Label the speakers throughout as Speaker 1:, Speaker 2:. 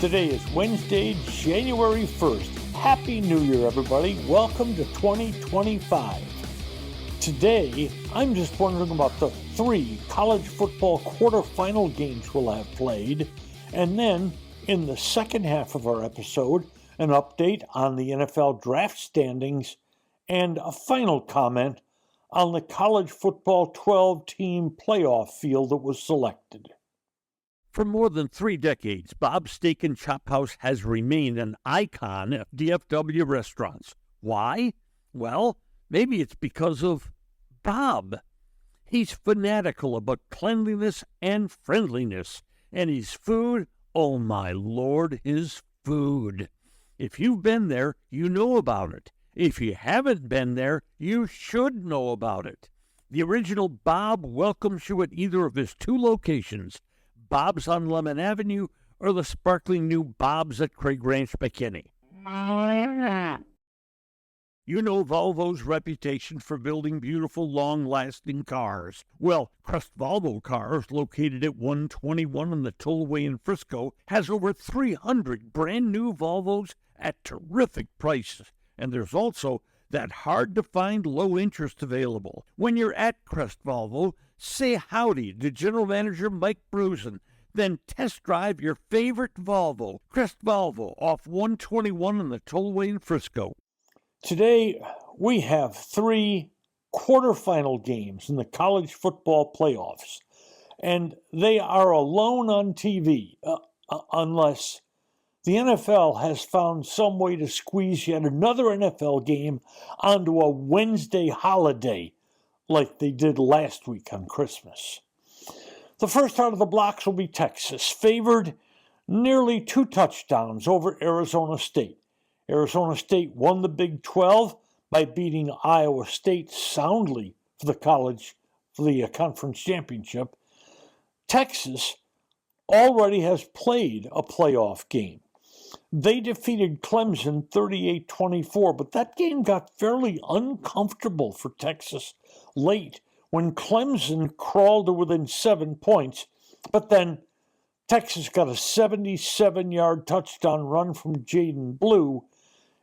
Speaker 1: Today is Wednesday, January 1st. Happy New Year, everybody. Welcome to 2025. Today, I'm just wondering about the 3 college football quarterfinal games we'll have played. And then, in the second half of our episode, an update on the NFL draft standings and a final comment on the college football 12-team playoff field that was selected.
Speaker 2: For more than 3 decades, Bob's Steak and Chop House has remained an icon of DFW restaurants. Why? Well, maybe it's because of Bob. He's fanatical about cleanliness and friendliness, and his food, oh my Lord, his food. If you've been there, you know about it. If you haven't been there, you should know about it. The original Bob welcomes you at either of his 2 locations, Bob's on Lemon Avenue or the sparkling new Bob's at Craig Ranch, McKinney. You know Volvo's reputation for building beautiful, long-lasting cars. Well, Crest Volvo Cars, located at 121 on the Tollway in Frisco, has over 300 brand-new Volvos at terrific prices. And there's also that hard-to-find low interest available. When you're at Crest Volvo, say howdy to General Manager Mike Brusen, then test drive your favorite Volvo, Crest Volvo, off 121 on the Tollway in Frisco.
Speaker 1: Today, we have 3 quarterfinal games in the college football playoffs, and they are alone on TV, unless the NFL has found some way to squeeze yet another NFL game onto a Wednesday holiday, like they did last week on Christmas. The first out of the blocks will be Texas, favored nearly 2 touchdowns over Arizona State. Arizona State won the Big 12 by beating Iowa State soundly for the conference championship. Texas already has played a playoff game. They defeated Clemson 38-24, but that game got fairly uncomfortable for Texas late when Clemson crawled to within 7 points, but then Texas got a 77-yard touchdown run from Jaden Blue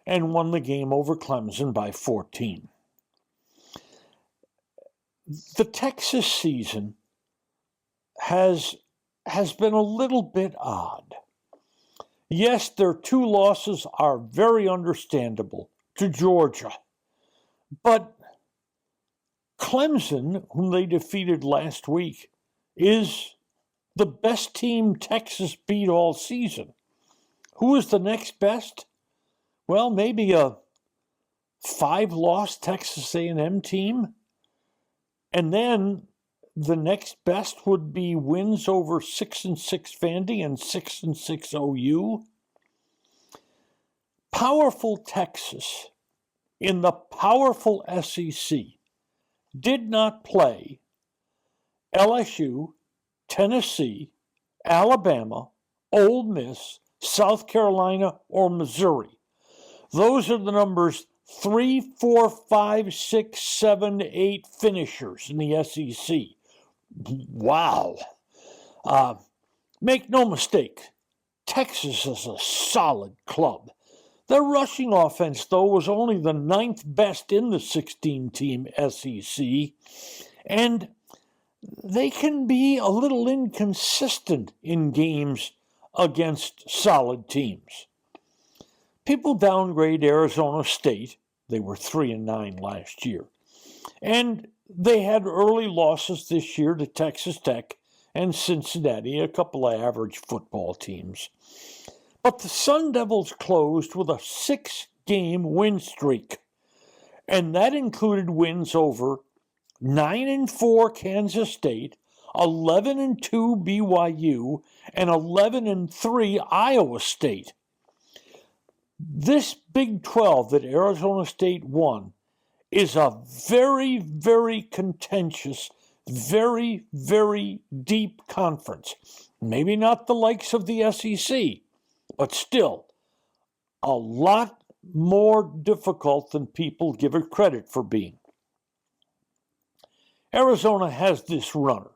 Speaker 1: and won the game over Clemson by 14. The Texas season has been a little bit odd. Yes, their 2 losses are very understandable to Georgia, but Clemson, whom they defeated last week, is the best team Texas beat all season. Who is the next best? Well, maybe a 5-loss Texas A&M team. And then the next best would be wins over 6-6 Vandy and 6-6 OU. Powerful Texas in the powerful SEC did not play LSU, Tennessee, Alabama, Ole Miss, South Carolina, or Missouri. Those are the numbers 3, 4, 5, 6, 7, 8 finishers in the SEC. Wow. Make no mistake, Texas is a solid club. Their rushing offense, though, was only the 9th best in the 16-team SEC, and they can be a little inconsistent in games against solid teams. People downgrade Arizona State. They were 3-9 last year. And they had early losses this year to Texas Tech and Cincinnati, a couple of average football teams. But the Sun Devils closed with a 6-game win streak, and that included wins over 9-4 Kansas State, 11-2 BYU, and 11-3 Iowa State. This Big 12 that Arizona State won is a very, very contentious, very, very deep conference. Maybe not the likes of the SEC, but still a lot more difficult than people give it credit for being. Arizona has this runner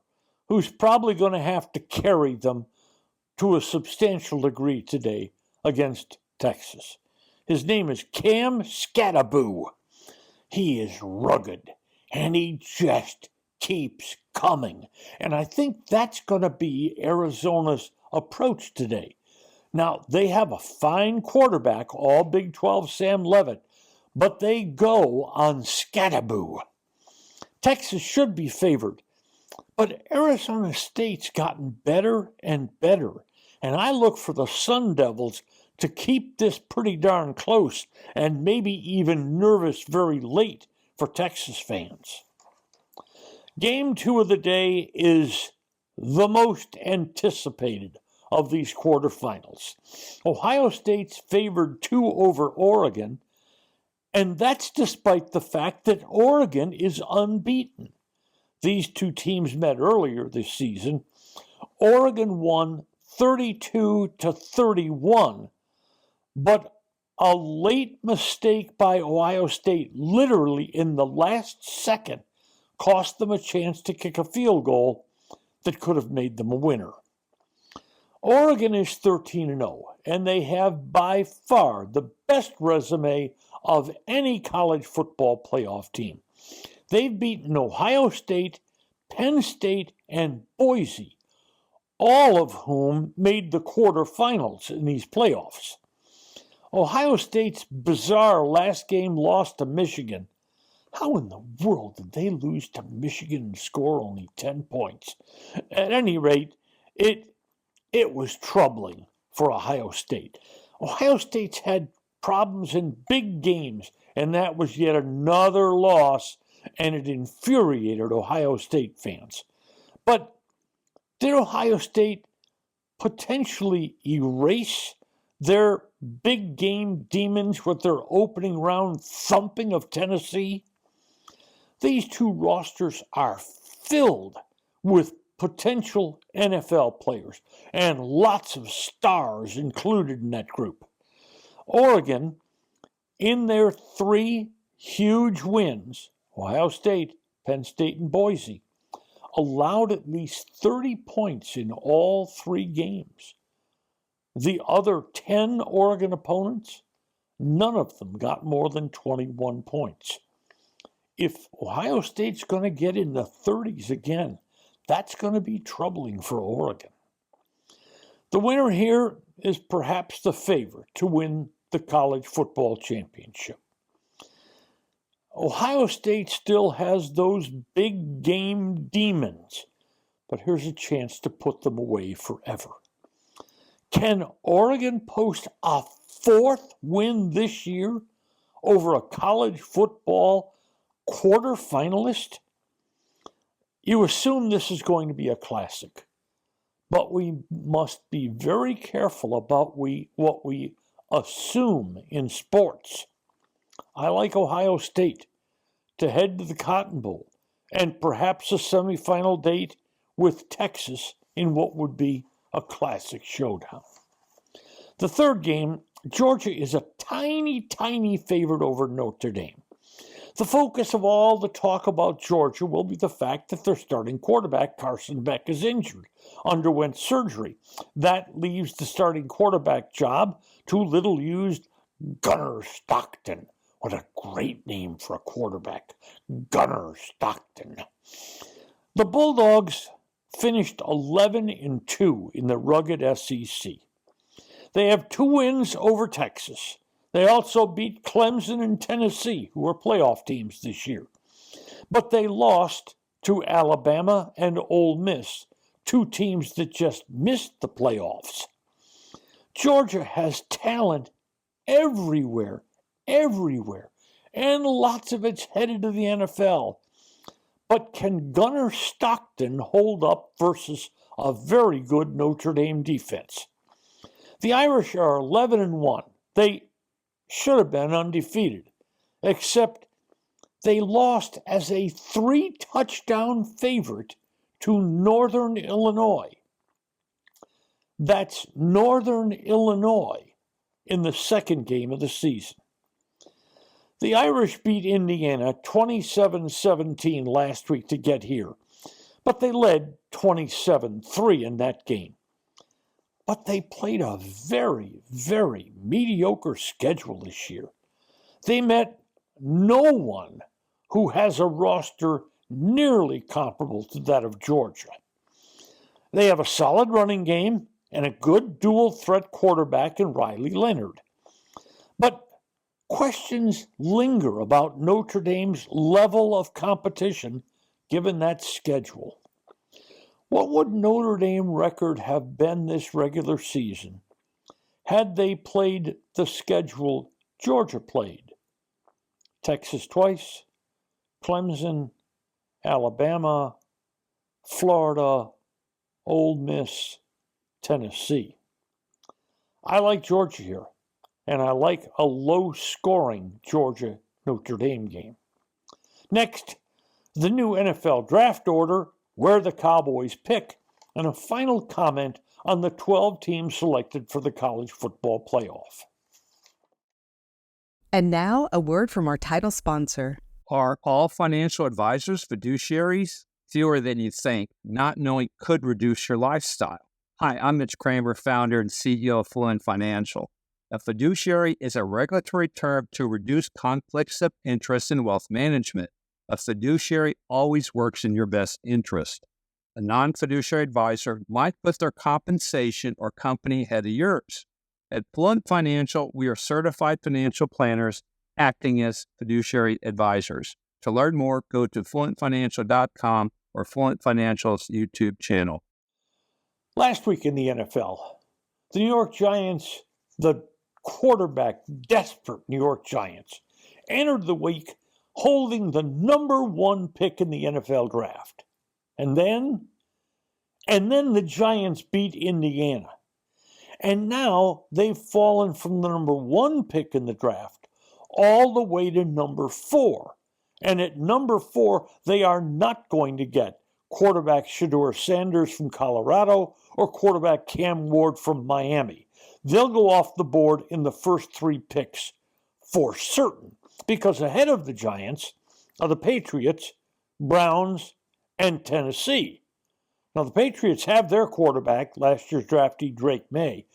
Speaker 1: who's probably going to have to carry them to a substantial degree today against Texas. His name is Cam Scataboo. He is rugged, and he just keeps coming. And I think that's going to be Arizona's approach today. Now, they have a fine quarterback, all Big 12 Sam Levitt, but they go on Scataboo. Texas should be favored, but Arizona State's gotten better and better, and I look for the Sun Devils to keep this pretty darn close and maybe even nervous very late for Texas fans. Game 2 of the day is the most anticipated of these quarterfinals. Ohio State's favored 2 over Oregon, and that's despite the fact that Oregon is unbeaten. These two teams met earlier this season. Oregon won 32-31, but a late mistake by Ohio State, literally in the last second, cost them a chance to kick a field goal that could have made them a winner. Oregon is 13-0, and they have by far the best resume of any college football playoff team. They've beaten Ohio State, Penn State, and Boise, all of whom made the quarterfinals in these playoffs. Ohio State's bizarre last game loss to Michigan. How in the world did they lose to Michigan and score only 10 points? At any rate, it was troubling for Ohio State. Ohio State's had problems in big games, and that was yet another loss, and it infuriated Ohio State fans. But did Ohio State potentially erase their big game demons with their opening round thumping of Tennessee? These two rosters are filled with potential NFL players, and lots of stars included in that group. Oregon, in their 3 huge wins, Ohio State, Penn State, and Boise, allowed at least 30 points in all 3 games. The other 10 Oregon opponents, none of them got more than 21 points. If Ohio State's going to get in the 30s again, that's going to be troubling for Oregon. The winner here is perhaps the favorite to win the college football championship. Ohio State still has those big game demons, but here's a chance to put them away forever. Can Oregon post a 4th win this year over a college football quarterfinalist? You assume this is going to be a classic, but we must be very careful about what we assume in sports. I like Ohio State to head to the Cotton Bowl and perhaps a semifinal date with Texas in what would be a classic showdown. The third game, Georgia is a tiny, tiny favorite over Notre Dame. The focus of all the talk about Georgia will be the fact that their starting quarterback, Carson Beck, is injured, underwent surgery. That leaves the starting quarterback job to little-used Gunnar Stockton. What a great name for a quarterback, Gunnar Stockton. The Bulldogs finished 11-2 in the rugged SEC. They have 2 wins over Texas. They also beat Clemson and Tennessee, who are playoff teams this year. But they lost to Alabama and Ole Miss, 2 teams that just missed the playoffs. Georgia has talent everywhere, and lots of it's headed to the NFL. But can Gunnar Stockton hold up versus a very good Notre Dame defense? The Irish are 11-1. They should have been undefeated, except they lost as a 3-touchdown favorite to Northern Illinois. That's Northern Illinois in the second game of the season. The Irish beat Indiana 27-17 last week to get here, but they led 27-3 in that game. but they played a very, very mediocre schedule this year. They met no one who has a roster nearly comparable to that of Georgia. They have a solid running game and a good dual-threat quarterback in Riley Leonard. But questions linger about Notre Dame's level of competition given that schedule. What would Notre Dame record have been this regular season had they played the schedule Georgia played? Texas twice, Clemson, Alabama, Florida, Ole Miss, Tennessee. I like Georgia here, and I like a low-scoring Georgia-Notre Dame game. Next, the new NFL draft order, where the Cowboys pick, and a final comment on the 12 teams selected for the college football playoff.
Speaker 3: And now, a word from our title sponsor.
Speaker 4: Are all financial advisors fiduciaries? Fewer than you think. Not knowing could reduce your lifestyle. Hi, I'm Mitch Kramer, founder and CEO of Fluent Financial. A fiduciary is a regulatory term to reduce conflicts of interest in wealth management. A fiduciary always works in your best interest. A non-fiduciary advisor might put their compensation or company ahead of yours. At Fluent Financial, we are certified financial planners acting as fiduciary advisors. To learn more, go to fluentfinancial.com or Fluent Financial's YouTube channel.
Speaker 1: Last week in the NFL, the New York Giants, the quarterback-desperate New York Giants, entered the week holding the number one pick in the NFL draft. And then the Giants beat Indiana. And now they've fallen from the number one pick in the draft all the way to number 4. And at number 4, they are not going to get quarterback Shedeur Sanders from Colorado or quarterback Cam Ward from Miami. They'll go off the board in the first 3 picks for certain, because ahead of the Giants are the Patriots, Browns, and Tennessee. Now, the Patriots have their quarterback, last year's draftee Drake May,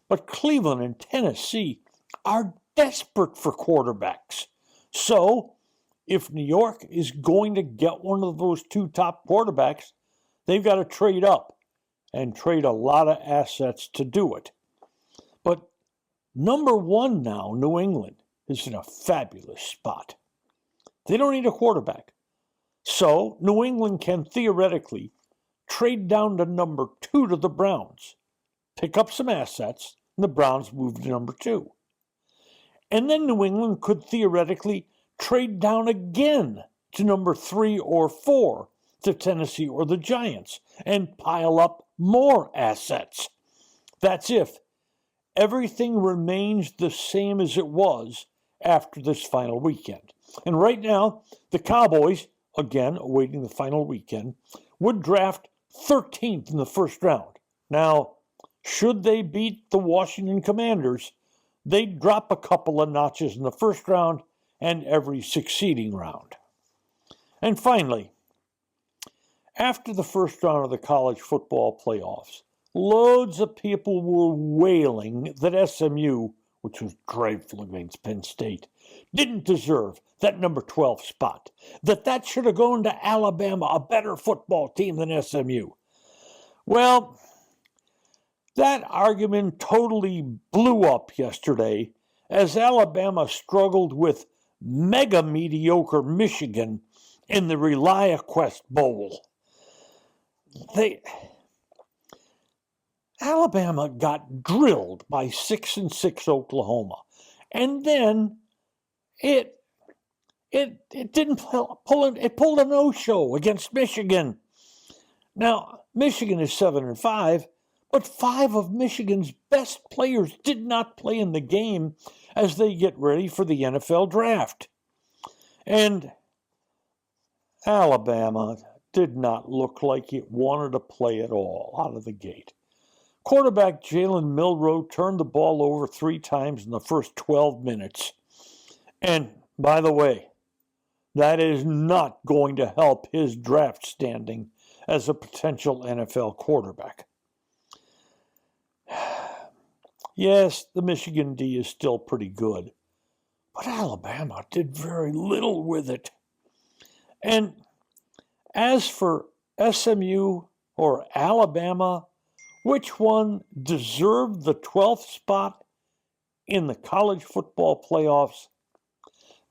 Speaker 1: but Cleveland and Tennessee are desperate for quarterbacks. So, if New York is going to get one of those 2 top quarterbacks, they've got to trade up and trade a lot of assets to do it. But number 1 now, New England, is in a fabulous spot. They don't need a quarterback. So, New England can theoretically trade down to number 2 to the Browns, pick up some assets, and the Browns move to number 2. And then New England could theoretically trade down again to number 3 or 4 to Tennessee or the Giants and pile up more assets. That's if everything remains the same as it was after this final weekend. And right now, the Cowboys, again awaiting the final weekend, would draft 13th in the first round. Now, should they beat the Washington Commanders, they'd drop a couple of notches in the first round and every succeeding round. And finally, after the first round of the college football playoffs, loads of people were wailing that SMU, which was dreadful against Penn State, didn't deserve that number 12 spot, that should have gone to Alabama, a better football team than SMU. Well, that argument totally blew up yesterday as Alabama struggled with mega mediocre Michigan in the ReliaQuest Bowl. Alabama got drilled by 6-6 Oklahoma, and then it didn't pull it pulled a no-show against Michigan. Now, Michigan is 7-5, but 5 of Michigan's best players did not play in the game as they get ready for the NFL draft. And Alabama did not look like it wanted to play at all out of the gate. Quarterback Jalen Milroe turned the ball over 3 times in the first 12 minutes. And, by the way, that is not going to help his draft standing as a potential NFL quarterback. Yes, the Michigan D is still pretty good, but Alabama did very little with it. And as for SMU or Alabama, which one deserved the 12th spot in the college football playoffs?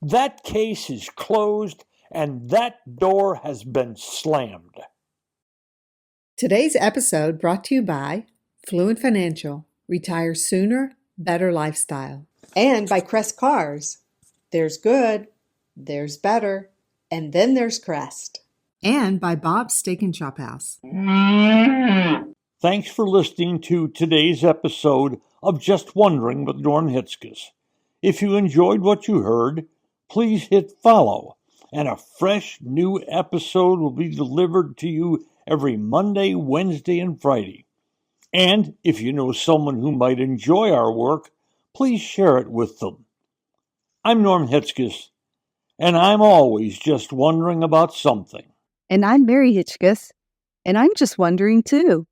Speaker 1: That case is closed and that door has been slammed.
Speaker 3: Today's episode brought to you by Fluent Financial. Retire sooner, better lifestyle. And by Crest Cars. There's good, there's better, and then there's Crest. And by Bob's Steak and Chop House.
Speaker 1: Thanks for listening to today's episode of Just Wondering with Norm Hitzges. If you enjoyed what you heard, please hit follow, and a fresh new episode will be delivered to you every Monday, Wednesday, and Friday. And if you know someone who might enjoy our work, please share it with them. I'm Norm Hitzges, and I'm always just wondering about something.
Speaker 5: And I'm Mary Hitchkus, and I'm just wondering too.